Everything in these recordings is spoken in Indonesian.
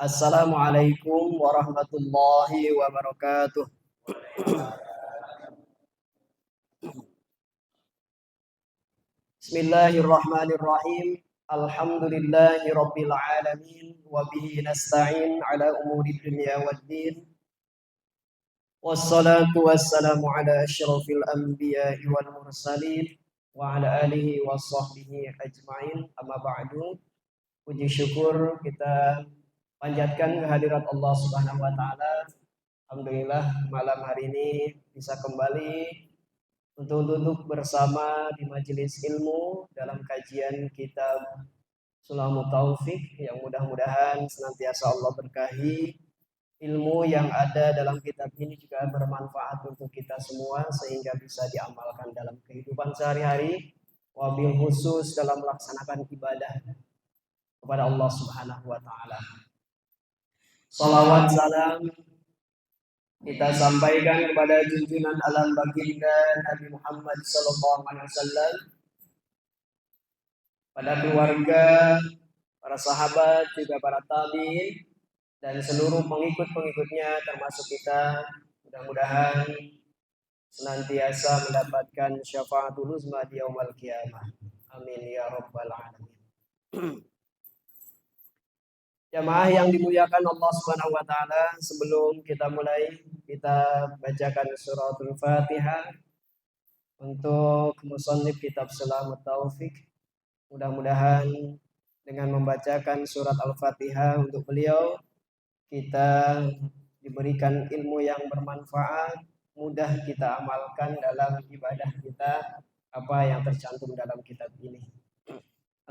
Assalamualaikum warahmatullahi wabarakatuh. Bismillahirrahmanirrahim. Alhamdulillahi rabbil alamin wa bihi nasta'in ala umuri dunya waddin. Wassalatu wassalamu ala asyrafil anbiya'i wal mursalin wa ala alihi wa sahbihi ajma'in. Amma ba'du. Puji syukur kita panjatkan kehadirat Allah Subhanahu wa taala. Alhamdulillah malam hari ini bisa kembali untuk duduk bersama di majelis ilmu dalam kajian kitab Sulamut Taufik yang mudah-mudahan senantiasa Allah berkahi. Ilmu yang ada dalam kitab ini juga bermanfaat untuk kita semua sehingga bisa diamalkan dalam kehidupan sehari-hari, wabil khusus dalam melaksanakan ibadah kepada Allah Subhanahu wa taala. Salawat salam kita sampaikan kepada junjungan alam baginda Nabi Muhammad sallallahu alaihi wasallam, pada keluarga, para sahabat, juga para tabi'in dan seluruh pengikut-pengikutnya termasuk kita. Mudah-mudahan senantiasa mendapatkan syafaatul uzma di yaumil qiyamah. Amin ya rabbal alamin. Jamaah yang dimuliakan Allah Subhanahu wa taala, sebelum kita mulai, kita bacakan suratul Fatihah untuk musannif kitab Sulamut Taufik. Mudah-mudahan dengan membacakan surat Al-Fatihah untuk beliau, kita diberikan ilmu yang bermanfaat, mudah kita amalkan dalam ibadah kita apa yang tercantum dalam kitab ini.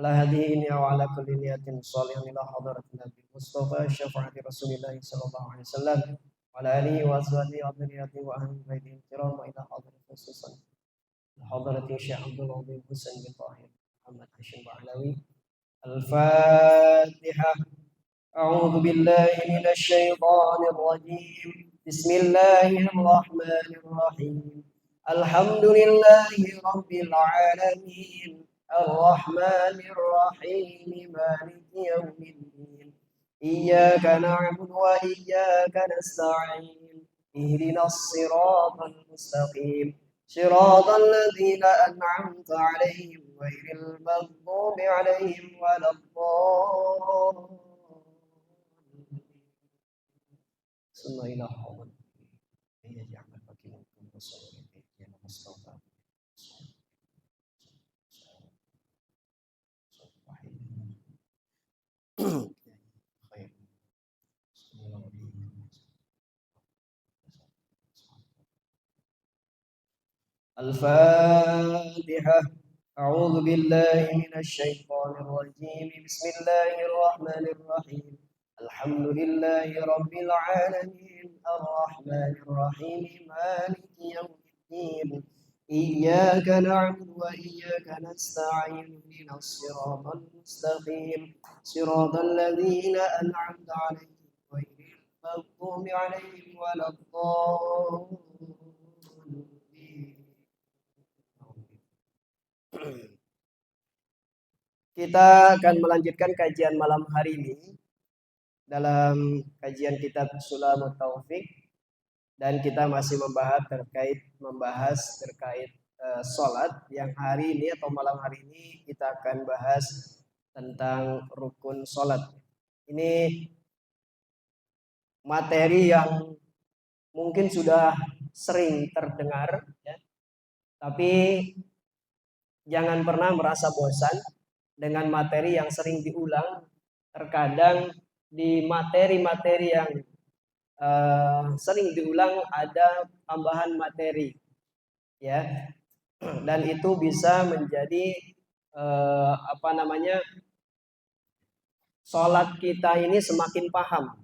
Ala hadihi wa ala kulli niyatin shalihin ila hadratin Nabi Mustafa syafaati Rasulillah sallallahu alaihi wasallam wa ala alihi wa sahbihi wa dzurriyyatihi wa ahli baitihi kiram wa ila hadratin khususan hadratin Syekh Abdul Azim Husain bin Tahir Muhammad Hashim Ba'lawi. Al-Fatihah. A'udzu billahi minasy syaithanir rajim. Bismillahirrahmanirrahim. Alhamdulillahi rabbil alamin. Ar-Rahmanir Rahim. Maliki yaumiddin. Iyyaka na'budu wa iyyaka nasta'in. Ihdinas siratal mustaqim. Siratal ladzina an'amta 'alaihim ghairil maghdubi 'alaihim waladdallin. Bismillahirrahmanirrahim. Al-Fatihah. A'udzu billahi minasy syaithanir rajim. Bismillahirrahmanirrahim. Alhamdulillahi rabbil alamin. Ar-Rahmanir Rahim. Maliki yaumiddin. Iyyaka na'budu wa iyyaka nasta'in. Ihdinas siratal mustaqim. Siratal ladzina an'amta 'alaihim ghairil maghdubi 'alaihim waladdallin. Kita akan melanjutkan kajian malam hari ini dalam kajian kitab Sulamut Taufik, dan kita masih membahas terkait sholat. Yang hari ini atau malam hari ini kita akan bahas tentang rukun sholat. Ini materi yang mungkin sudah sering terdengar, ya. Tapi jangan pernah merasa bosan dengan materi yang sering diulang. Terkadang di materi-materi yang sering diulang ada tambahan materi, ya, dan itu bisa menjadi sholat kita ini semakin paham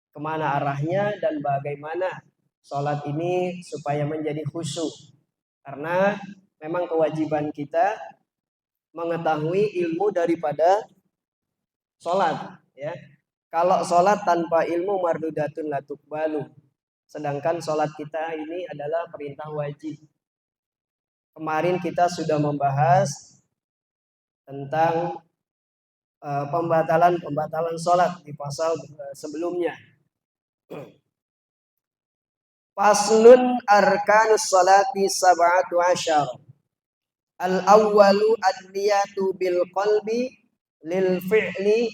kemana arahnya dan bagaimana sholat ini supaya menjadi khusyuk. Karena memang kewajiban kita mengetahui ilmu daripada sholat, ya. Kalau sholat tanpa ilmu mardudatun la tuqbalu. Sedangkan sholat kita ini adalah perintah wajib. Kemarin kita sudah membahas tentang pembatalan sholat di pasal sebelumnya. Faslun arkanus sholati sab'atu asyar. Al-awwalu an-niyatu bil qalbi lil fi'li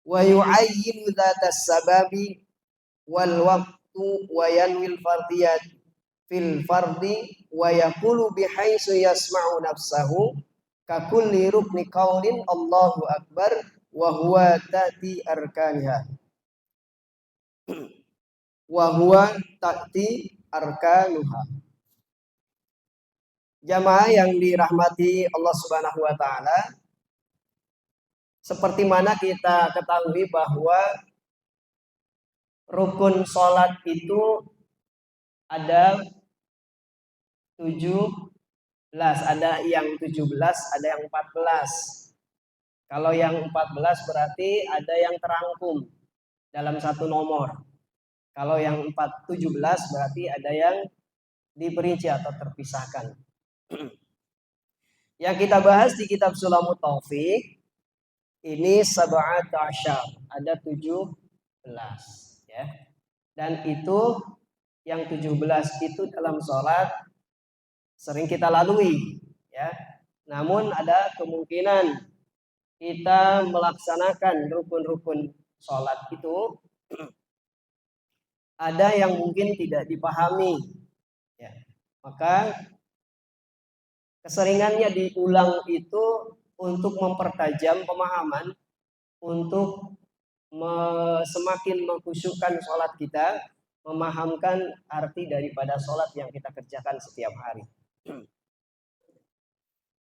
wa yu'ayyinu dzatas sababi wal waqtu wa yanwil fardiyat fil fardi wa yaqulu bihaitsu yasma'u nafsahu ka kulli rukni qaulin Allahu akbar wa huwa ta'ti arkaniha wa huwa ta'ti arkanuha. Jamaah yang dirahmati Allah Subhanahu wa taala, seperti mana kita ketahui bahwa rukun sholat itu ada 17, ada yang 17, ada yang 14. Kalau yang 14 berarti ada yang terangkum dalam satu nomor. Kalau yang 17 berarti ada yang diperinci atau terpisahkan. Yang kita bahas di kitab Sulamut Taufik ini sab'at asyar, ada 17 ya. Dan itu yang 17 itu dalam sholat sering kita lalui ya. Namun ada kemungkinan kita melaksanakan rukun-rukun sholat itu ada yang mungkin tidak dipahami ya. Maka keseringannya diulang itu untuk mempertajam pemahaman, untuk semakin mengkhusyukkan sholat kita, memahamkan arti daripada sholat yang kita kerjakan setiap hari.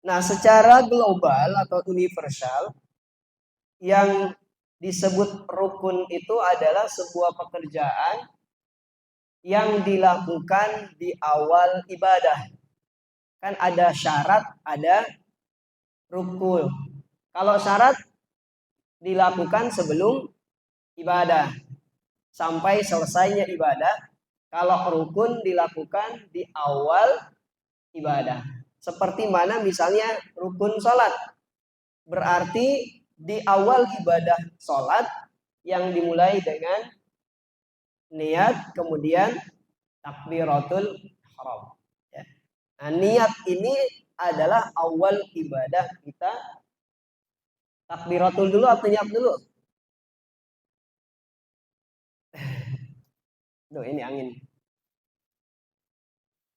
Nah, secara global atau universal, yang disebut rukun itu adalah sebuah pekerjaan yang dilakukan di awal ibadah. Kan ada syarat, ada rukun. Kalau syarat dilakukan sebelum ibadah sampai selesainya ibadah. Kalau rukun dilakukan di awal ibadah. Seperti mana misalnya rukun sholat. Berarti di awal ibadah sholat yang dimulai dengan niat, kemudian takbiratul ihram. Ya. Nah, niat ini adalah awal ibadah kita. Takbiratul dulu atau niat dulu? Duh, ini angin.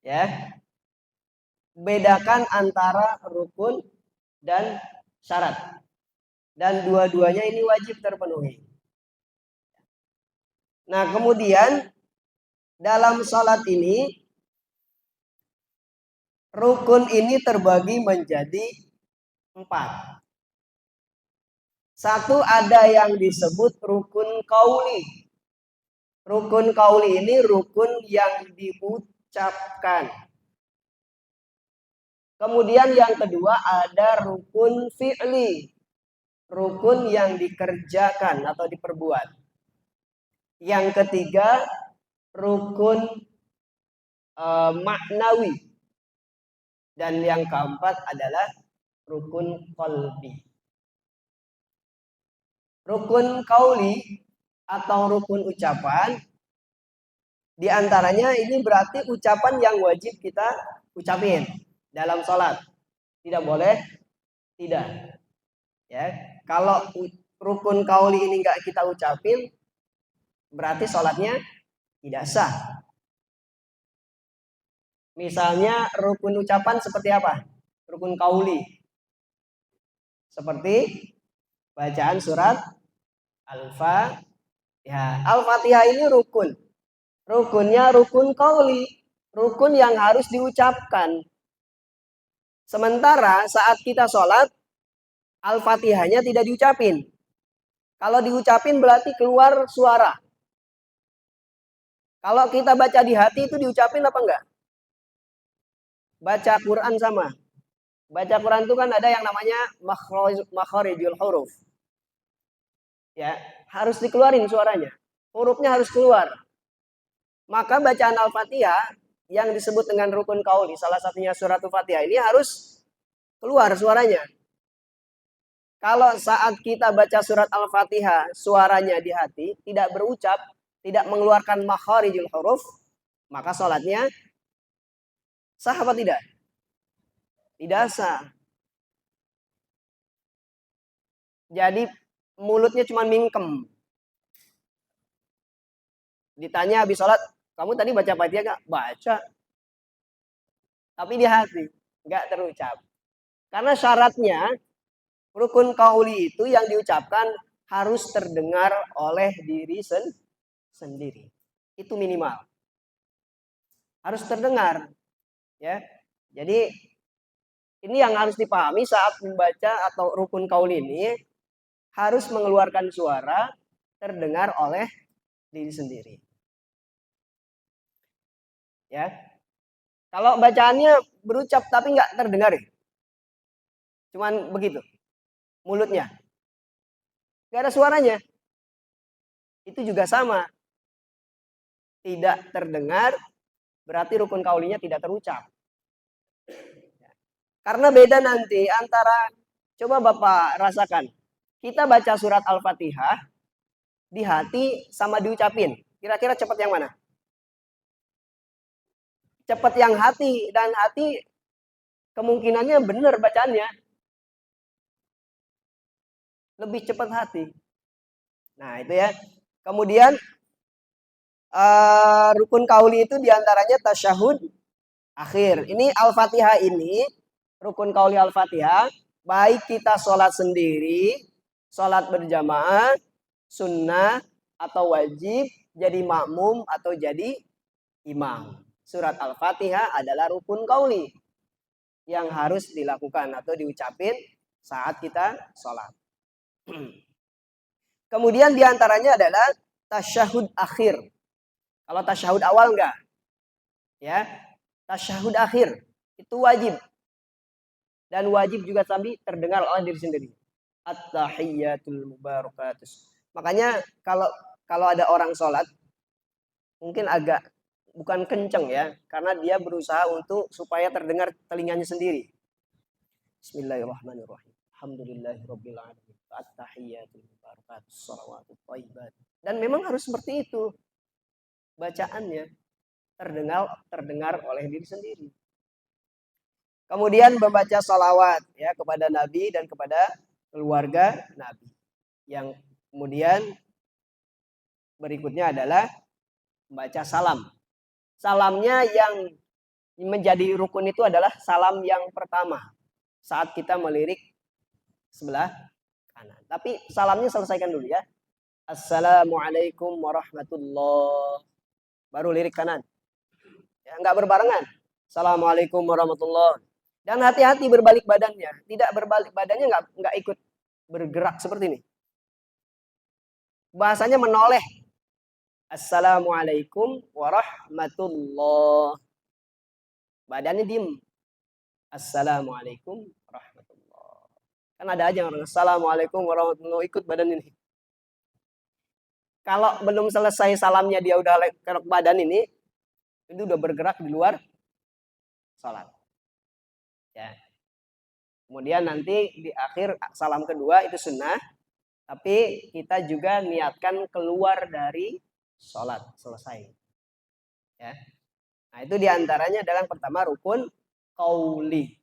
Ya. Bedakan antara rukun dan syarat. Dan dua-duanya ini wajib terpenuhi. Nah, kemudian dalam sholat ini rukun ini terbagi menjadi 4. Satu, ada yang disebut rukun qauli. Rukun qauli ini rukun yang diucapkan. Kemudian yang kedua ada rukun fi'li. Rukun yang dikerjakan atau diperbuat. Yang ketiga rukun maknawi. Dan yang keempat adalah rukun qalbi. Rukun qauli atau rukun ucapan, diantaranya ini berarti ucapan yang wajib kita ucapin dalam sholat. Tidak boleh tidak. Ya, kalau rukun qauli ini nggak kita ucapin, berarti sholatnya tidak sah. Misalnya rukun ucapan seperti apa? Rukun qauli. Seperti bacaan surat Al-Fatihah. Al-Fatihah ini rukun. Rukunnya rukun qauli. Rukun yang harus diucapkan. Sementara saat kita sholat, Al-Fatihahnya tidak diucapin. Kalau diucapin berarti keluar suara. Kalau kita baca di hati itu diucapin apa enggak? Baca Quran sama. Baca Quran itu kan ada yang namanya makharijul huruf. Ya, harus dikeluarin suaranya. Hurufnya harus keluar. Maka bacaan Al-Fatihah yang disebut dengan rukun qauli, salah satunya surat Al-Fatihah ini harus keluar suaranya. Kalau saat kita baca surat Al-Fatihah, suaranya di hati, tidak berucap, tidak mengeluarkan makharijul huruf, maka sholatnya sah apa tidak? Tidak sah. Jadi mulutnya cuma mingkem. Ditanya habis sholat, kamu tadi baca Fatihah nggak? Baca. Tapi di hati, nggak terucap. Karena syaratnya, rukun qauli itu yang diucapkan harus terdengar oleh diri sendiri. Itu minimal. Harus terdengar. Ya. Jadi ini yang harus dipahami saat membaca atau rukun qauli ini harus mengeluarkan suara terdengar oleh diri sendiri. Ya. Kalau bacaannya berucap tapi nggak terdengar ya. Cuman begitu. Mulutnya. Nggak ada suaranya. Itu juga sama. Tidak terdengar berarti rukun kaulinya tidak terucap. Karena beda nanti antara, coba Bapak rasakan. Kita baca surat Al-Fatihah di hati sama diucapin. Kira-kira cepat yang mana? Cepat yang hati, dan hati kemungkinannya benar bacaannya. Lebih cepat hati. Nah itu ya. Kemudian rukun kauli itu diantaranya tasyahud akhir. Ini Al-Fatihah ini, rukun kauli Al-Fatihah, baik kita sholat sendiri, sholat berjamaah, sunnah, atau wajib, jadi makmum, atau jadi imam. Surat Al-Fatihah adalah rukun kauli yang harus dilakukan atau diucapin saat kita sholat. Kemudian diantaranya adalah tasyahud akhir. Kalau tasyahud awal enggak. Ya, tasyahud akhir itu wajib. Dan wajib juga sambil terdengar oleh diri sendiri. At-tahiyyatul mubarakatus. Makanya kalau ada orang sholat mungkin agak bukan kenceng ya, karena dia berusaha untuk supaya terdengar telinganya sendiri. Bismillahirrahmanirrahim. Alhamdulillahirabbil alamin. At-tahiyyatul mubarakatus shalawatut thayyibat. Dan memang harus seperti itu. Bacaannya terdengar oleh diri sendiri. Kemudian membaca salawat ya kepada Nabi dan kepada keluarga Nabi. Yang kemudian berikutnya adalah membaca salam. Salamnya yang menjadi rukun itu adalah salam yang pertama saat kita melirik sebelah kanan. Tapi salamnya selesaikan dulu ya. Assalamualaikum warahmatullahi. Baru lirik kanan. Ya, enggak berbarengan. Assalamualaikum warahmatullahi. Dan hati-hati berbalik badannya. Tidak berbalik badannya enggak ikut bergerak seperti ini. Bahasanya menoleh. Assalamualaikum warahmatullahi. Badannya diem. Assalamualaikum warahmatullahi. Kan ada aja orang Assalamualaikum warahmatullahi ikut badan ini. Kalau belum selesai salamnya dia udah kerok badan ini, itu udah bergerak di luar salat. Ya. Kemudian nanti di akhir salam kedua itu sunnah, tapi kita juga niatkan keluar dari sholat selesai. Ya. Nah itu diantaranya adalah yang pertama rukun qauli.